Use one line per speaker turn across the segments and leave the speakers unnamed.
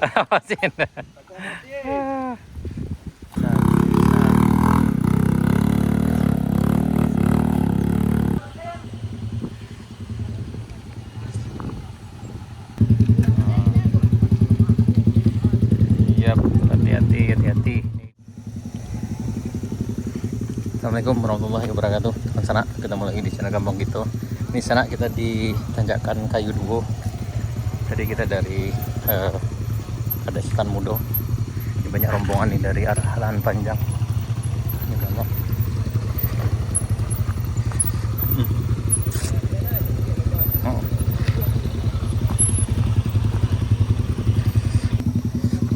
Awasin. Yap, hati-hati, hati-hati. Assalamualaikum warahmatullahi wabarakatuh. Teman sana, ketemu lagi di channel Gampang Gitu. Ini sana kita di tanjakan Kayu Duo. Tadi kita dari ada Setan Mudo. Ini banyak rombongan nih dari arah lahan panjang. Ini gampang.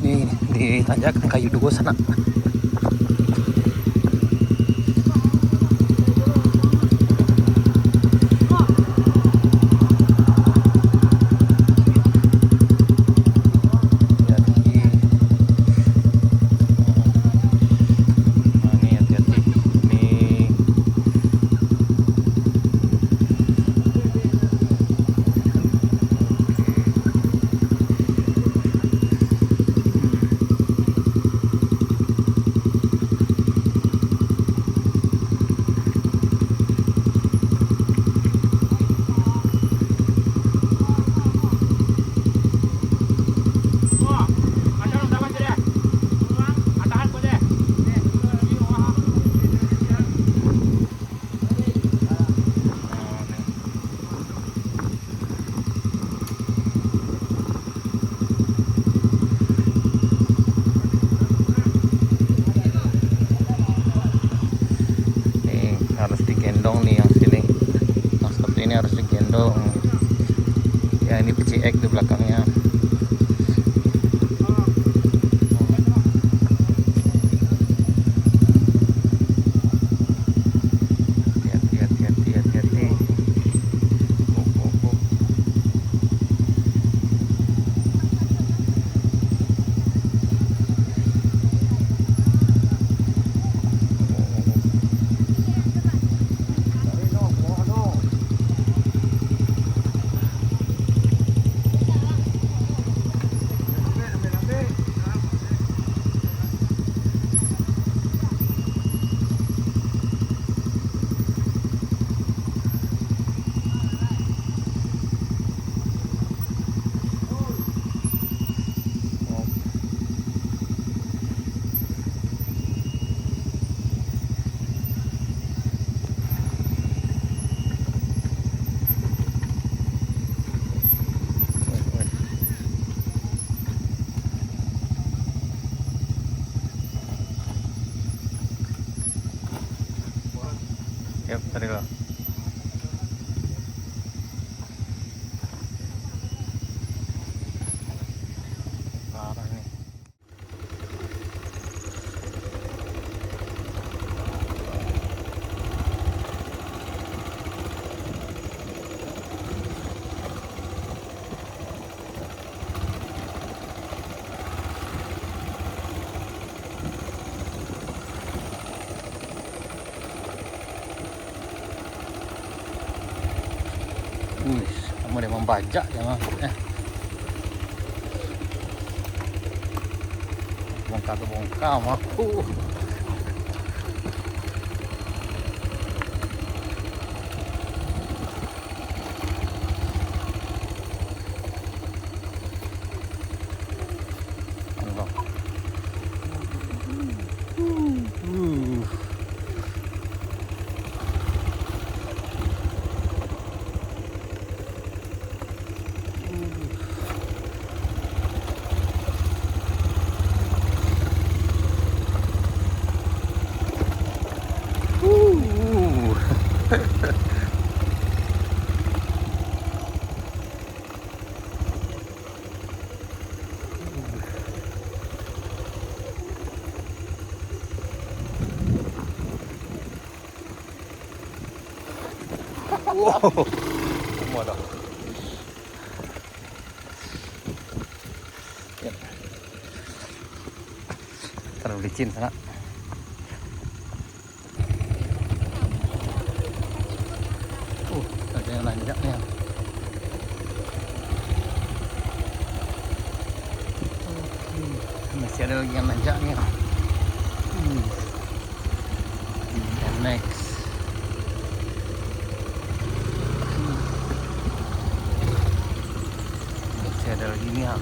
Ini di tanjakan Kayu Duo sana. Harus digendong nih yang sini, yang seperti ini harus digendong ya. Ini PCX di belakangnya. Hati-hati. Yap, tadi loh. Parah nih. Kamu dia membajak jangan bongkar sama aku. Wow, semua dah. Ya. Terlalu licin sana. Ada yang nanjaknya. Masih ada lagi yang nanjaknya. And next. Masih ada lagi nih ya.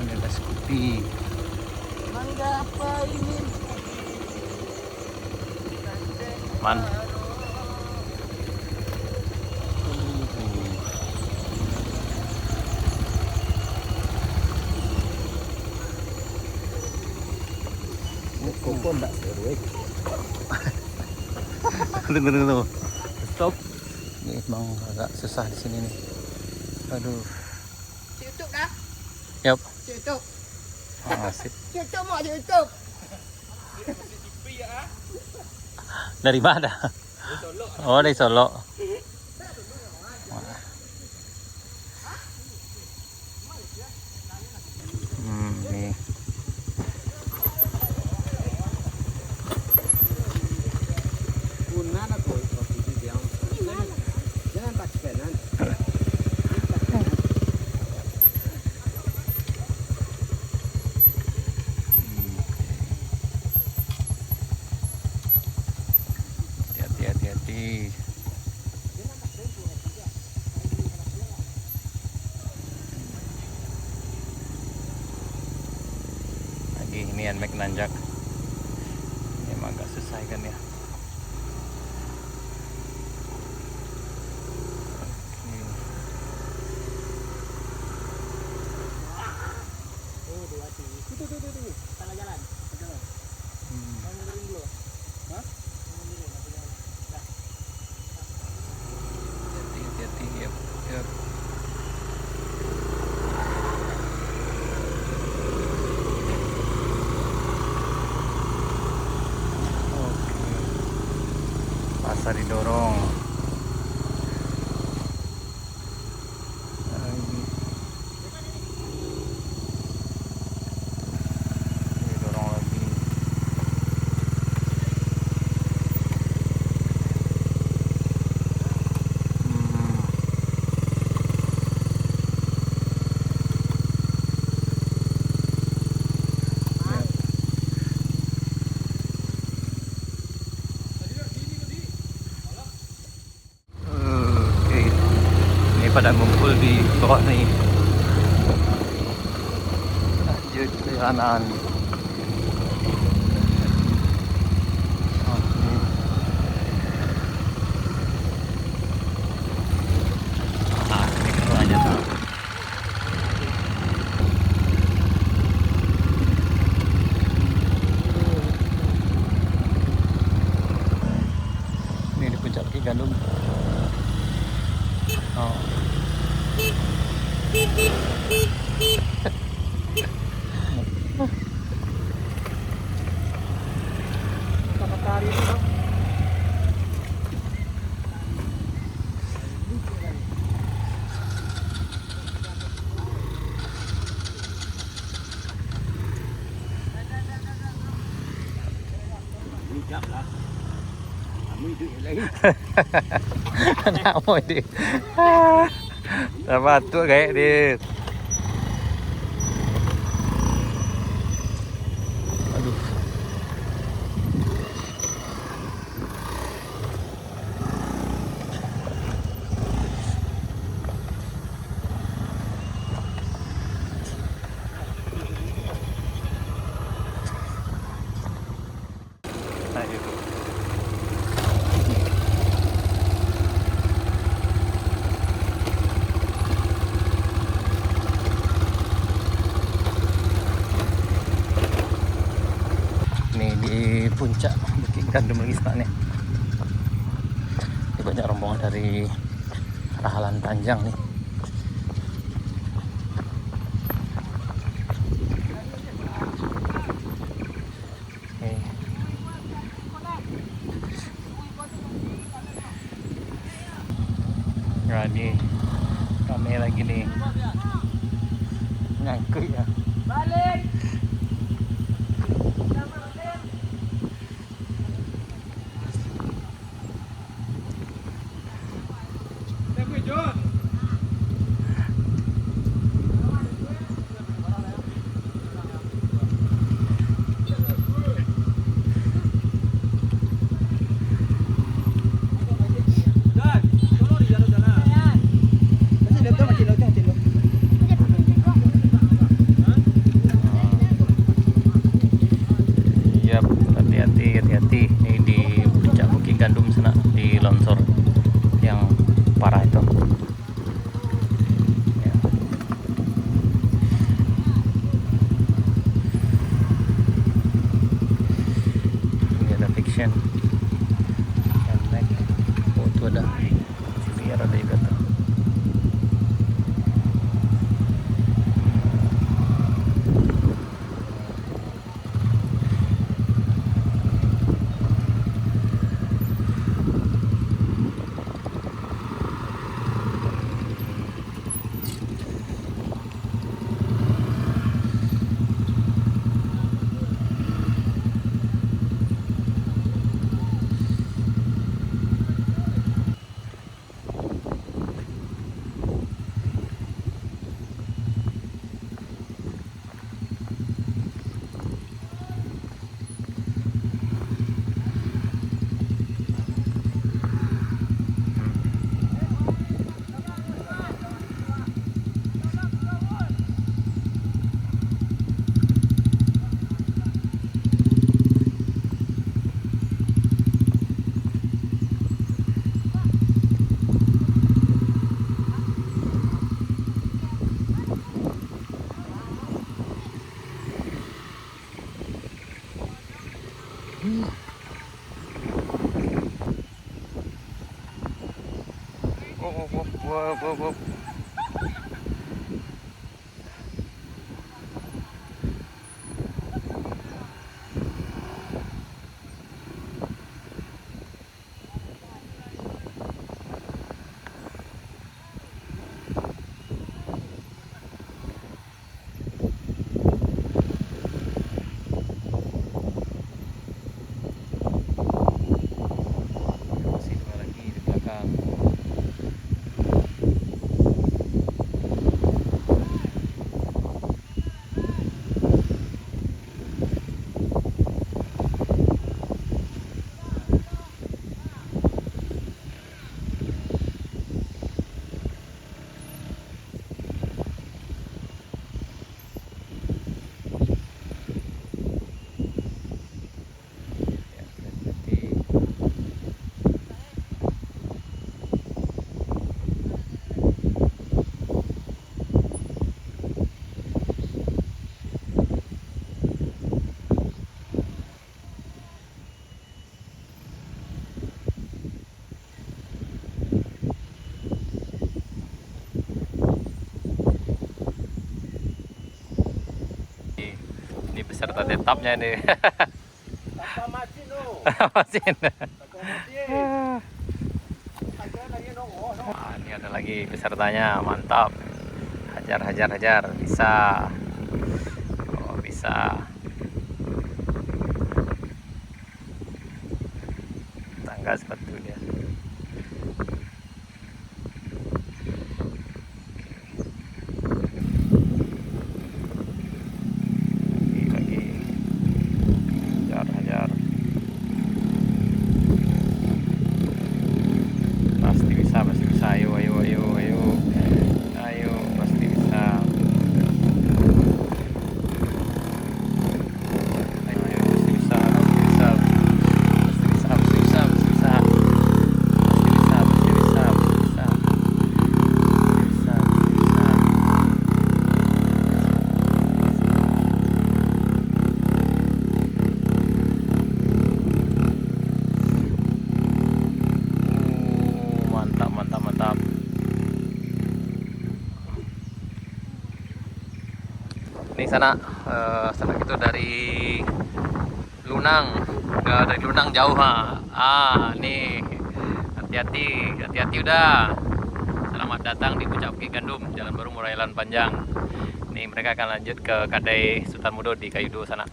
Ini ada Scoopy.
Mangga apa ini?
Man.
Koko enggak seru.
Tunggu. Stop. Ini emang agak susah di sini nih. Aduh.
YouTube dah.
Yap.
YouTube.
Asik.
YouTube mau YouTube.
Dari mana? Oh, dari Solo. Nih.
Punna na koi kopi dia. Jangan tak kanan.
Hati-hati. Lagi ini Nmek nanjak. Ini emang agak susah kan ya.
Tunggu. Salah jalan. Mau mundurin dulu. Hah? Mau mundurin atau jalan?
Hati-hati. Yap. Oke. Pasar didorong. Didorong lagi. Oke, ini pada ngumpul di bawah nih. Lanjut perjalanan. Ini keluar aja tuh. Ini di puncak Ki Gandum. Oh.
Matahari itu. Hijab lah. Kami itu lagi.
Kenapa ini? Dapat tuh kayak di. Aduh. Nah, itu. Nih di puncak Bukit Gandum lagi sekarang nih. Ini banyak rombongan dari Rahalan Panjang nih. Oke. Nah, ini rame lagi nih. Nyangkut ya.
Balik.
Wow. Masih dua lagi di belakang. Ya, hati-hati. Ini peserta tetapnya nih.
Tanpa macin no.
Masin.
Tanpa macin. Ada lagi no. Oh, no.
Wah, ini ada lagi pesertanya, mantap. Hajar, bisa. Oh, bisa. Tangga sepatu dia. Lagi. Hajar. Pasti bisa. Ayo, pasti bisa. Ayo, pasti bisa. Mantap. Ini sana itu dari Lunang, jauh nih hati-hati udah. Selamat datang di Puncak Bukit Gandum, Jalan Baru Murayalan Panjang. Nih mereka akan lanjut ke Kadai Sultan Mudo di Kayudo sana.